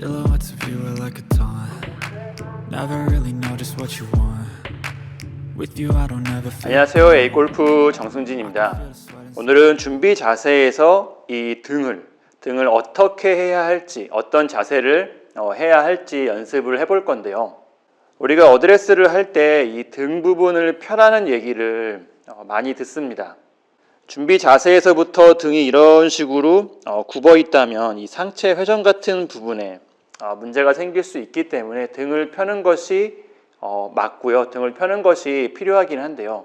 Silhouettes of you are like a taunt. Never really know just what you want. With you I don't ever feel. 안녕하세요. A골프 정승진입니다. 오늘은 준비 자세에서 이 등을 어떻게 해야 할지, 어떤 자세를 해야 할지 연습을 해볼 건데요. 우리가 어드레스를 할 때 이 등 부분을 펴라는 얘기를 많이 듣습니다. 준비 자세에서부터 등이 이런 식으로 굽어 있다면 이 상체 회전 같은 부분에 문제가 생길 수 있기 때문에 등을 펴는 것이 맞고요. 등을 펴는 것이 필요하긴 한데요.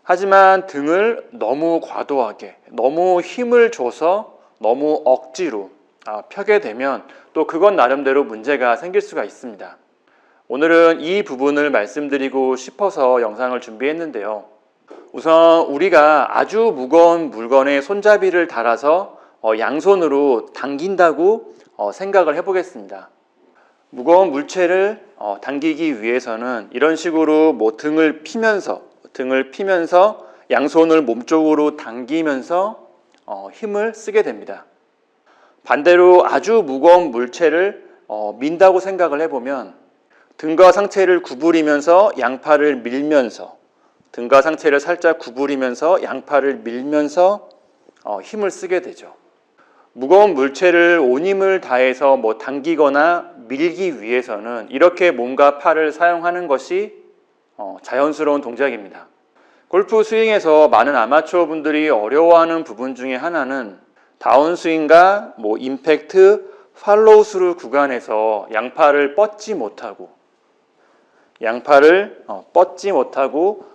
하지만 등을 너무 과도하게, 너무 힘을 줘서 너무 억지로 펴게 되면 또 그건 나름대로 문제가 생길 수가 있습니다. 오늘은 이 부분을 말씀드리고 싶어서 영상을 준비했는데요. 우선 우리가 아주 무거운 물건에 손잡이를 달아서 양손으로 당긴다고 생각을 해보겠습니다. 무거운 물체를 당기기 위해서는 이런 식으로 등을 피면서 양손을 몸쪽으로 당기면서 힘을 쓰게 됩니다. 반대로 아주 무거운 물체를 민다고 생각을 해보면 등과 상체를 구부리면서 양팔을 밀면서 등과 상체를 살짝 구부리면서 양팔을 밀면서 힘을 쓰게 되죠. 무거운 물체를 온 힘을 다해서 당기거나 밀기 위해서는 이렇게 몸과 팔을 사용하는 것이 자연스러운 동작입니다. 골프 스윙에서 많은 아마추어 분들이 어려워하는 부분 중에 하나는 다운스윙과 임팩트, 팔로우 스루 구간에서 양팔을 뻗지 못하고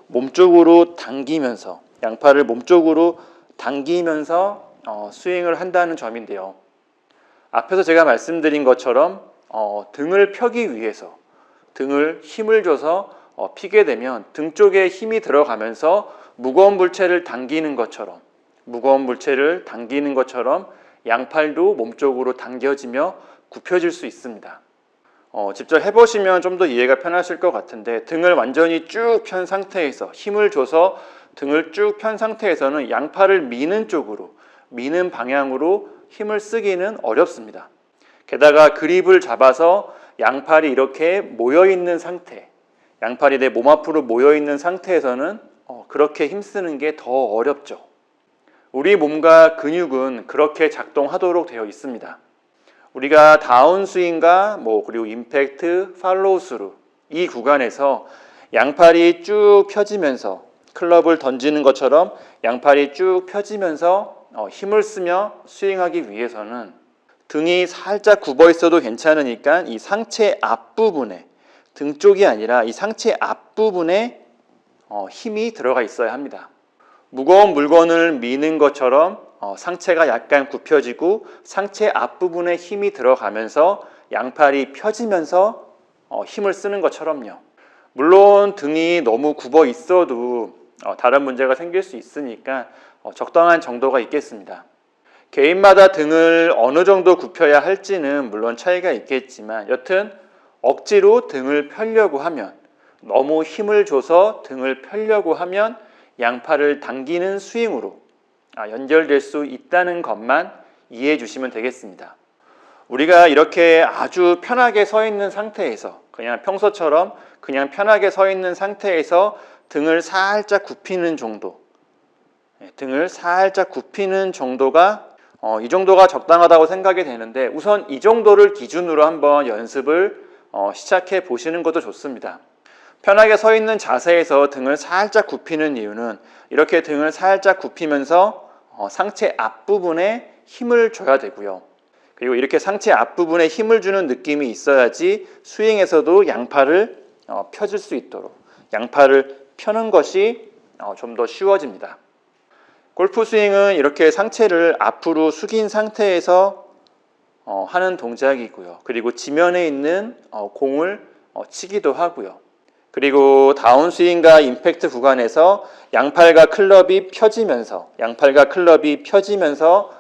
몸쪽으로 당기면서 양팔을 몸쪽으로 당기면서 스윙을 한다는 점인데요. 앞에서 제가 말씀드린 것처럼 등을 펴기 위해서 등을 힘을 줘서 피게 되면 등 쪽에 힘이 들어가면서 무거운 물체를 당기는 것처럼 양팔도 몸쪽으로 당겨지며 굽혀질 수 있습니다. 직접 해보시면 좀 더 이해가 편하실 것 같은데 등을 완전히 쭉 편 상태에서 힘을 줘서 등을 쭉 편 상태에서는 양팔을 미는 방향으로 힘을 쓰기는 어렵습니다. 게다가 그립을 잡아서 양팔이 이렇게 모여있는 상태, 양팔이 내 몸 앞으로 모여있는 상태에서는 그렇게 힘쓰는 게 더 어렵죠. 우리 몸과 근육은 그렇게 작동하도록 되어 있습니다. 우리가 다운스윙과 그리고 임팩트, 팔로우 스루 이 구간에서 양팔이 쭉 펴지면서 클럽을 던지는 것처럼 양팔이 쭉 펴지면서 힘을 쓰며 스윙하기 위해서는 등이 살짝 굽어 있어도 괜찮으니까 이 상체 앞부분에 등 쪽이 아니라 이 상체 앞부분에 힘이 들어가 있어야 합니다. 무거운 물건을 미는 것처럼 상체가 약간 굽혀지고 상체 앞부분에 힘이 들어가면서 양팔이 펴지면서 힘을 쓰는 것처럼요. 물론 등이 너무 굽어 있어도 다른 문제가 생길 수 있으니까 적당한 정도가 있겠습니다. 개인마다 등을 어느 정도 굽혀야 할지는 물론 차이가 있겠지만 여튼 억지로 등을 펴려고 하면 너무 힘을 줘서 등을 펴려고 하면 양팔을 당기는 스윙으로 연결될 수 있다는 것만 이해해 주시면 되겠습니다. 우리가 이렇게 아주 편하게 서 있는 상태에서 그냥 평소처럼 그냥 편하게 서 있는 상태에서 등을 살짝 굽히는 정도, 이 정도가 적당하다고 생각이 되는데 우선 이 정도를 기준으로 한번 연습을 시작해 보시는 것도 좋습니다. 편하게 서 있는 자세에서 등을 살짝 굽히는 이유는 이렇게 등을 살짝 굽히면서 상체 앞부분에 힘을 줘야 되고요. 그리고 이렇게 상체 앞부분에 힘을 주는 느낌이 있어야지 스윙에서도 양팔을 펴줄 수 있도록 양팔을 펴는 것이 좀 더 쉬워집니다. 골프 스윙은 이렇게 상체를 앞으로 숙인 상태에서 하는 동작이고요. 그리고 지면에 있는 공을 치기도 하고요. 그리고 다운스윙과 임팩트 구간에서 양팔과 클럽이 펴지면서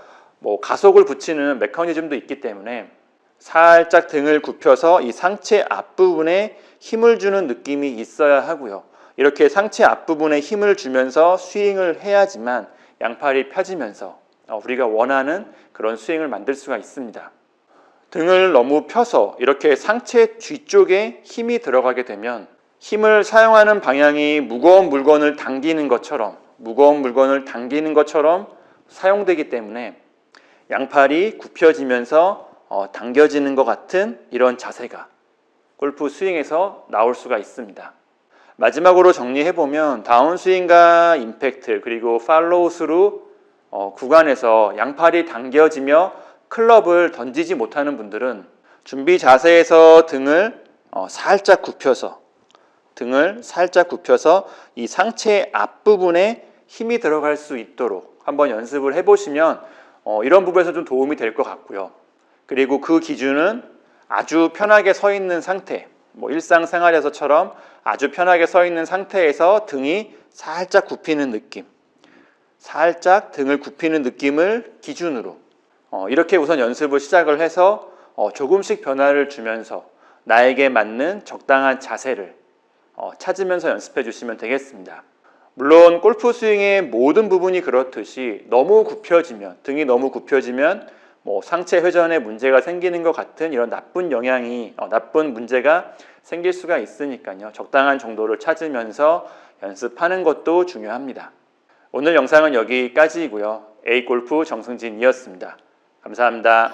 가속을 붙이는 메커니즘도 있기 때문에 살짝 등을 굽혀서 이 상체 앞부분에 힘을 주는 느낌이 있어야 하고요. 이렇게 상체 앞부분에 힘을 주면서 스윙을 해야지만 양팔이 펴지면서 우리가 원하는 그런 스윙을 만들 수가 있습니다. 등을 너무 펴서 이렇게 상체 뒤쪽에 힘이 들어가게 되면 힘을 사용하는 방향이 무거운 물건을 당기는 것처럼 사용되기 때문에 양팔이 굽혀지면서 당겨지는 것 같은 이런 자세가 골프 스윙에서 나올 수가 있습니다. 마지막으로 정리해보면 다운스윙과 임팩트 그리고 팔로우 스루 구간에서 양팔이 당겨지며 클럽을 던지지 못하는 분들은 준비 자세에서 등을 살짝 굽혀서 이 상체 앞부분에 힘이 들어갈 수 있도록 한번 연습을 해보시면 이런 부분에서 좀 도움이 될 것 같고요. 그리고 그 기준은 아주 편하게 서 있는 상태, 일상생활에서처럼 아주 편하게 서 있는 상태에서 등이 살짝 굽히는 느낌, 살짝 등을 굽히는 느낌을 기준으로 이렇게 우선 연습을 시작을 해서 조금씩 변화를 주면서 나에게 맞는 적당한 자세를 찾으면서 연습해 주시면 되겠습니다. 물론 골프 스윙의 모든 부분이 그렇듯이 등이 너무 굽혀지면 상체 회전에 문제가 생기는 것 같은 이런 나쁜 문제가 생길 수가 있으니까요. 적당한 정도를 찾으면서 연습하는 것도 중요합니다. 오늘 영상은 여기까지이고요. A골프 정승진이었습니다. 감사합니다.